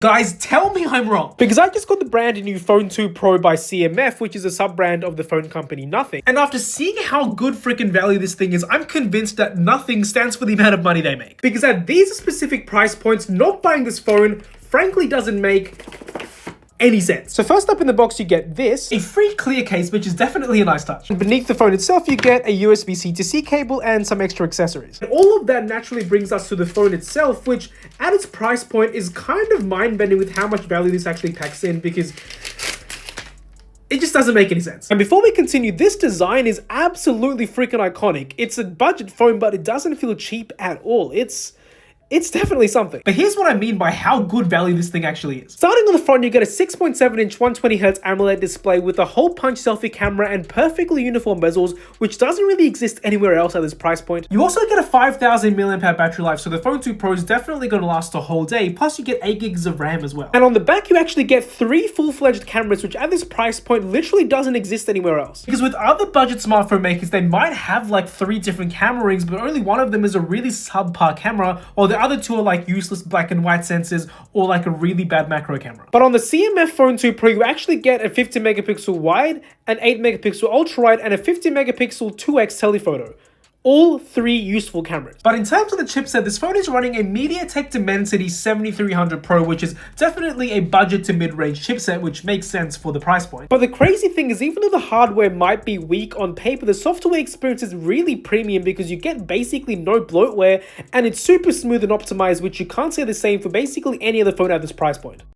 Guys, tell me I'm wrong. Because I just got the brand new Phone 2 Pro by CMF, which is a sub-brand of the phone company Nothing. And after seeing how good freaking value this thing is, I'm convinced that Nothing stands for the amount of money they make. Because at these specific price points, not buying this phone frankly doesn't make any sense. So first up in the box, you get this, a free clear case, which is definitely a nice touch. And beneath the phone itself, you get a USB-C to C cable and some extra accessories. And all of that naturally brings us to the phone itself, which at its price point is kind of mind-bending with how much value this actually packs in, because it just doesn't make any sense. And before we continue, this design is absolutely freaking iconic. It's a budget phone, but it doesn't feel cheap at all. It's definitely something. But here's what I mean by how good value this thing actually is. Starting on the front, you get a 6.7-inch 120Hz AMOLED display with a hole punch selfie camera and perfectly uniform bezels, which doesn't really exist anywhere else at this price point. You also get a 5,000 mAh battery life, so the Phone 2 Pro is definitely going to last a whole day, plus you get 8 gigs of RAM as well. And on the back, you actually get 3 full-fledged cameras, which at this price point literally doesn't exist anywhere else. Because with other budget smartphone makers, they might have like 3 different camera rings, but only one of them is a really subpar camera, while the other 2 are like useless black and white sensors or like a really bad macro camera. But on the CMF Phone 2 Pro, you actually get a 50 megapixel wide, an 8 megapixel ultra wide, and a 50 megapixel 2x telephoto. All 3 useful cameras. But in terms of the chipset, this phone is running a MediaTek Dimensity 7300 Pro, which is definitely a budget to mid-range chipset, which makes sense for the price point. But the crazy thing is, even though the hardware might be weak on paper, the software experience is really premium because you get basically no bloatware and it's super smooth and optimized, which you can't say the same for basically any other phone at this price point.